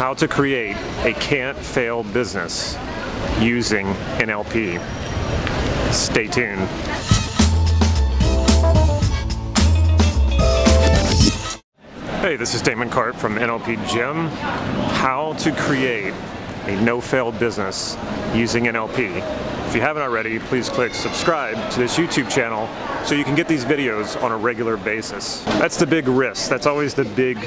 how to create a can't-fail business using NLP. Stay tuned. Hey, this is Damon Cart from NLP Gym. How to create a no-fail business using NLP. If you haven't already, please click subscribe to this YouTube channel so you can get these videos on a regular basis. That's the big risk. That's always the big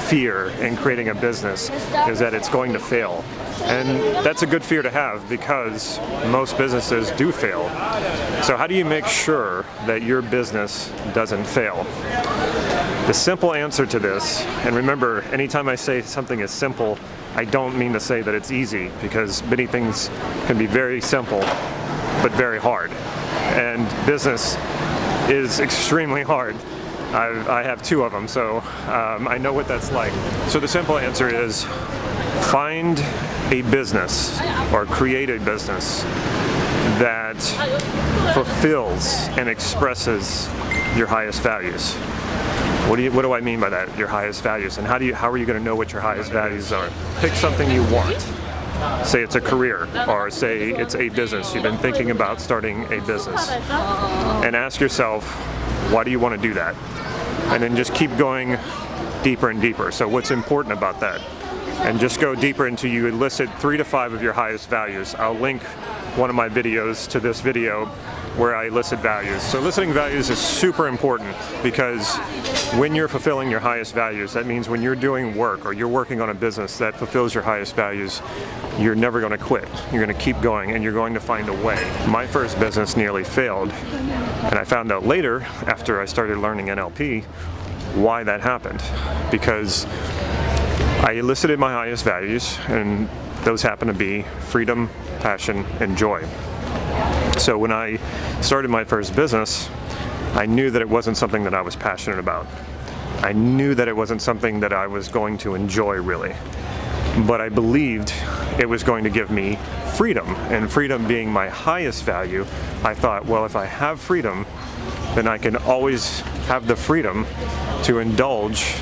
fear in creating a business, is that it's going to fail. And that's a good fear to have because most businesses do fail. So how do you make sure that your business doesn't fail? The simple answer to this, and remember, anytime I say something is simple, I don't mean to say that it's easy, because many things can be very simple but very hard. And business is extremely hard. I have two of them, so I know what that's like. So the simple answer is find a business or create a business that fulfills and expresses your highest values. What do I mean by that? Your highest values, and how are you going to know what your highest values are? Pick something you want. Say it's a career, or say it's a business. You've been thinking about starting a business, and ask yourself, why do you want to do that? And then just keep going deeper and deeper. So what's important about that? And just go deeper until you elicit 3 to 5 of your highest values. I'll link one of my videos to this video where I elicit values. So eliciting values is super important, because when you're fulfilling your highest values, that means when you're doing work or you're working on a business that fulfills your highest values, you're never going to quit. You're going to keep going, and you're going to find a way. My first business nearly failed, and I found out later, after I started learning NLP, why that happened. Because I elicited my highest values, and those happen to be freedom, passion, and joy. So when I started my first business, I knew that it wasn't something that I was passionate about. I knew that it wasn't something that I was going to enjoy, really. But I believed it was going to give me freedom, and freedom being my highest value, I thought, well, if I have freedom, then I can always have the freedom to indulge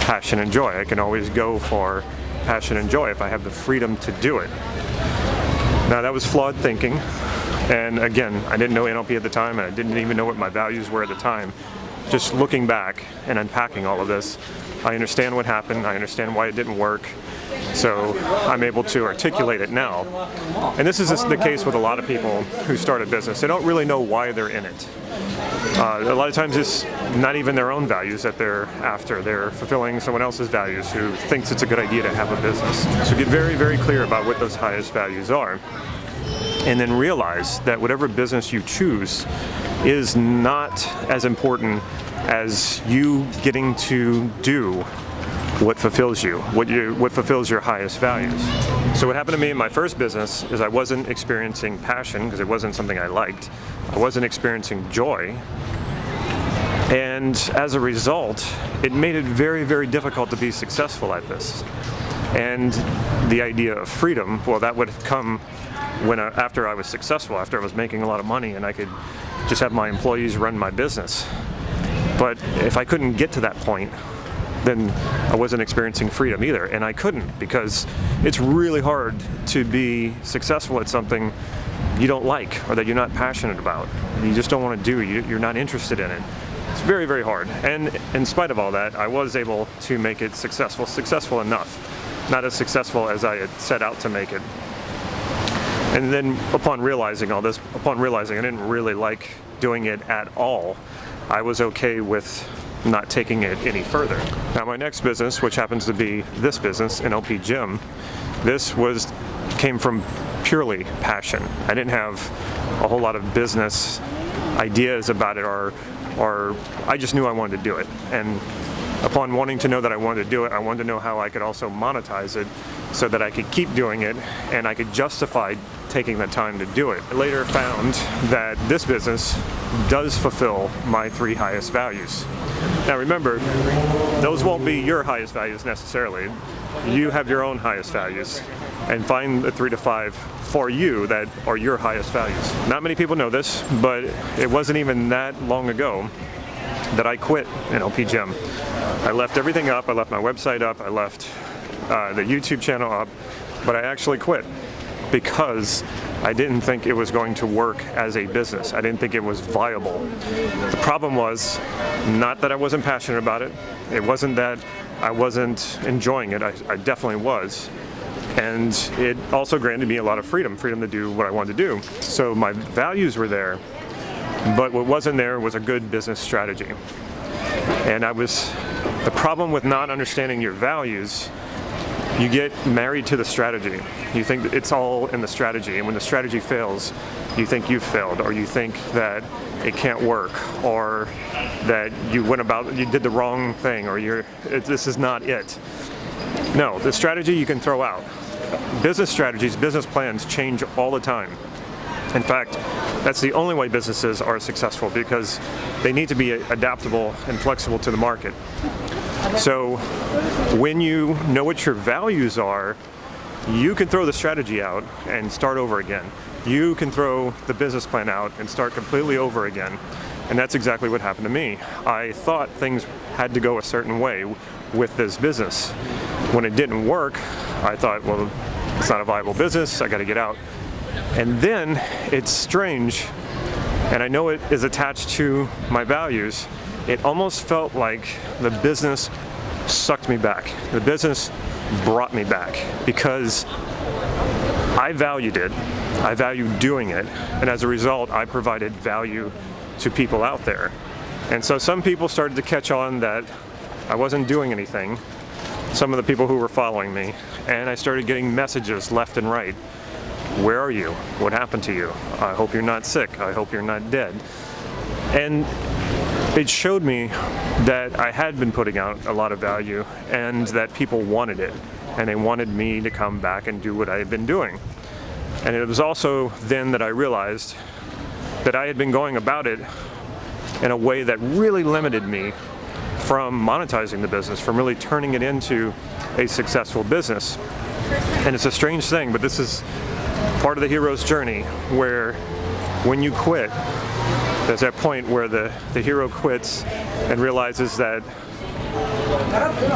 passion and joy. I can always go for passion and joy if I have the freedom to do it. Now, that was flawed thinking. And again, I didn't know NLP at the time, and I didn't even know what my values were at the time. Just looking back and unpacking all of this, I understand what happened, I understand why it didn't work, so I'm able to articulate it now. And this is the case with a lot of people who start a business. They don't really know why they're in it. A lot of times it's not even their own values that they're after. They're fulfilling someone else's values who thinks it's a good idea to have a business. So get very, very clear about what those highest values are. And then realize that whatever business you choose is not as important as you getting to do what fulfills you, what fulfills your highest values. So what happened to me in my first business is I wasn't experiencing passion, because it wasn't something I liked. I wasn't experiencing joy. And as a result, it made it very, very difficult to be successful at this. And the idea of freedom, well, that would come after I was successful, after I was making a lot of money and I could just have my employees run my business. But if I couldn't get to that point, then I wasn't experiencing freedom either. And I couldn't, because it's really hard to be successful at something you don't like or that you're not passionate about. You just don't want to do. You're not interested in it. It's very, very hard. And in spite of all that, I was able to make it successful enough. Not as successful as I had set out to make it. And then upon realizing all this, I didn't really like doing it at all, I was okay with not taking it any further. Now my next business, which happens to be this business, NLP Gym, this came from purely passion. I didn't have a whole lot of business ideas about it, or I just knew I wanted to do it. And upon wanting to know that I wanted to do it, I wanted to know how I could also monetize it so that I could keep doing it and I could justify taking the time to do it. I later found that this business does fulfill my 3 highest values. Now remember, those won't be your highest values necessarily. You have your own highest values, and find the 3 to 5 for you that are your highest values. Not many people know this, but it wasn't even that long ago that I quit NLP Gym. I left everything up. I left my website up. I left the YouTube channel up, but I actually quit because I didn't think it was going to work as a business. I didn't think it was viable. The problem was not that I wasn't passionate about it. It wasn't that I wasn't enjoying it. I definitely was. And it also granted me a lot of freedom to do what I wanted to do. So my values were there, but what wasn't there was a good business strategy. And the problem with not understanding your values, you get married to the strategy. You think that it's all in the strategy, and when the strategy fails, you think you've failed, or you think that it can't work, or that you did the wrong thing, or this is not it. No, the strategy you can throw out. Business strategies, business plans change all the time. In fact, that's the only way businesses are successful, because they need to be adaptable and flexible to the market. So when you know what your values are, you can throw the strategy out and start over again. You can throw the business plan out and start completely over again. And that's exactly what happened to me. I thought things had to go a certain way with this business. When it didn't work, I thought, well, it's not a viable business, I got to get out. And then it's strange, and I know it is attached to my values. It almost felt like the business sucked me back. The business brought me back because I valued it. I valued doing it. And as a result, I provided value to people out there. And so some people started to catch on that I wasn't doing anything. Some of the people who were following me. And I started getting messages left and right. Where are you? What happened to you? I hope you're not sick. I hope you're not dead. And it showed me that I had been putting out a lot of value and that people wanted it. And they wanted me to come back and do what I had been doing. And it was also then that I realized that I had been going about it in a way that really limited me from monetizing the business, from really turning it into a successful business. And it's a strange thing, but this is part of the hero's journey, where when you quit, there's that point where the hero quits and realizes that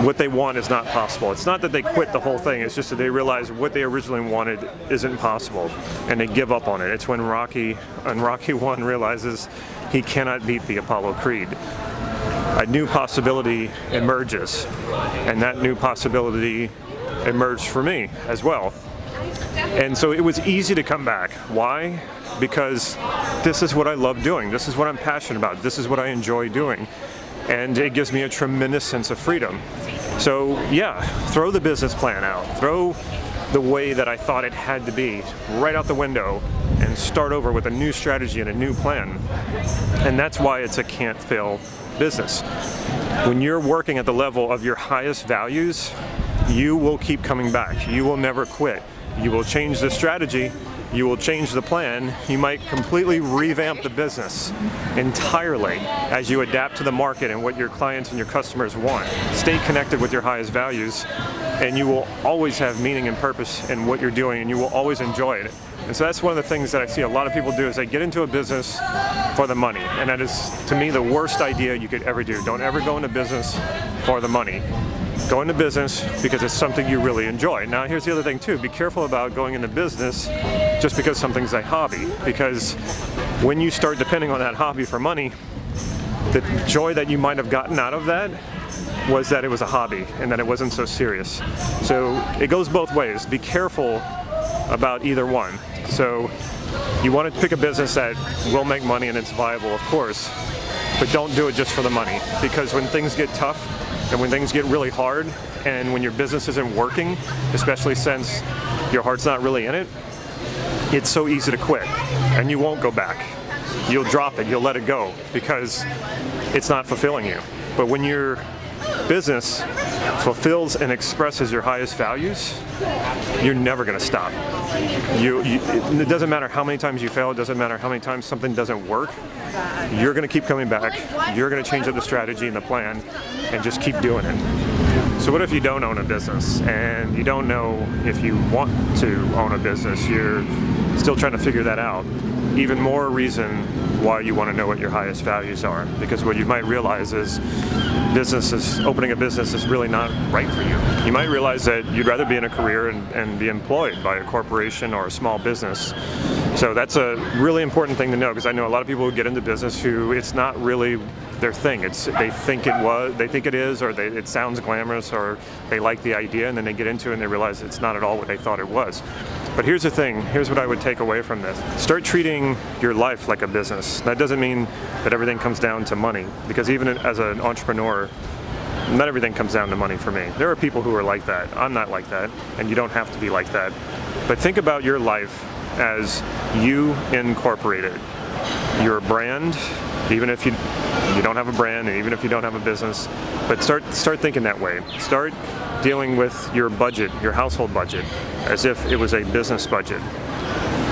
what they want is not possible. It's not that they quit the whole thing, it's just that they realize what they originally wanted isn't possible, and they give up on it. It's when Rocky 1 realizes he cannot beat the Apollo Creed. A new possibility emerges, and that new possibility emerged for me as well. And so it was easy to come back. Why? Because this is what I love doing. This is what I'm passionate about. This is what I enjoy doing. And it gives me a tremendous sense of freedom. So yeah, throw the business plan out. Throw the way that I thought it had to be right out the window and start over with a new strategy and a new plan. And that's why it's a can't fail business. When you're working at the level of your highest values, you will keep coming back. You will never quit. You will change the strategy, you will change the plan, you might completely revamp the business entirely as you adapt to the market and what your clients and your customers want. Stay connected with your highest values, and you will always have meaning and purpose in what you're doing, and you will always enjoy it. And so that's one of the things that I see a lot of people do, is they get into a business for the money. And that is, to me, the worst idea you could ever do. Don't ever go into business for the money. Go into business because it's something you really enjoy. Now here's the other thing too, be careful about going into business just because something's a hobby, because when you start depending on that hobby for money, the joy that you might have gotten out of that was that it was a hobby and that it wasn't so serious. So it goes both ways. Be careful about either one. So you want to pick a business that will make money and it's viable, of course, but don't do it just for the money, because when things get tough, and when things get really hard, and when your business isn't working, especially since your heart's not really in it, it's so easy to quit, and you won't go back. You'll drop it, you'll let it go, because it's not fulfilling you. But when your business fulfills and expresses your highest values, you're never going to stop. It doesn't matter how many times you fail, it doesn't matter how many times something doesn't work, you're going to keep coming back, you're going to change up the strategy and the plan, and just keep doing it. So what if you don't own a business, and you don't know if you want to own a business, you're still trying to figure that out? Even more reason why you want to know what your highest values are, because what you might realize is opening a business is really not right for you. You might realize that you'd rather be in a career and be employed by a corporation or a small business. So that's a really important thing to know, because I know a lot of people who get into business who it's not really their thing. They think it is, or it sounds glamorous, or they like the idea, and then they get into it and they realize it's not at all what they thought it was. But here's the thing, here's what I would take away from this. Start treating your life like a business. That doesn't mean that everything comes down to money, because even as an entrepreneur, not everything comes down to money for me. There are people who are like that. I'm not like that, and you don't have to be like that. But think about your life as you incorporated. Your brand, even if you don't have a brand, and even if you don't have a business, but start thinking that way. Start dealing with your budget, your household budget, as if it was a business budget.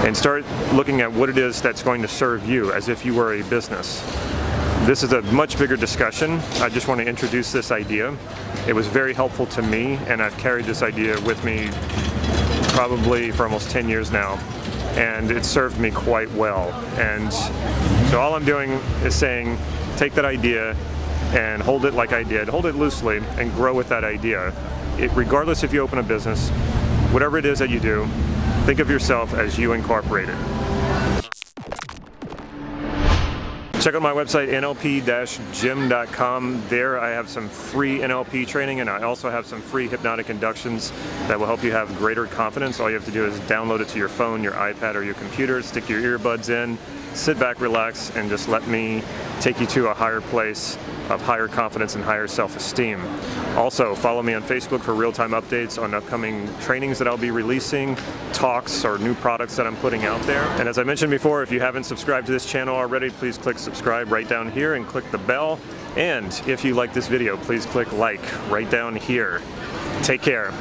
And start looking at what it is that's going to serve you as if you were a business. This is a much bigger discussion. I just want to introduce this idea. It was very helpful to me, and I've carried this idea with me probably for almost 10 years now, and it served me quite well. And so all I'm doing is saying, take that idea and hold it like I did, hold it loosely, and grow with that idea. Regardless if you open a business, whatever it is that you do, think of yourself as you incorporated. Check out my website, nlp-gym.com. There I have some free NLP training, and I also have some free hypnotic inductions that will help you have greater confidence. All you have to do is download it to your phone, your iPad, or your computer, stick your earbuds in, sit back, relax, and just let me take you to a higher place of higher confidence and higher self-esteem. Also, follow me on Facebook for real-time updates on upcoming trainings that I'll be releasing, talks, or new products that I'm putting out there. And as I mentioned before, if you haven't subscribed to this channel already, please click subscribe right down here and click the bell. And if you like this video, please click like right down here. Take care.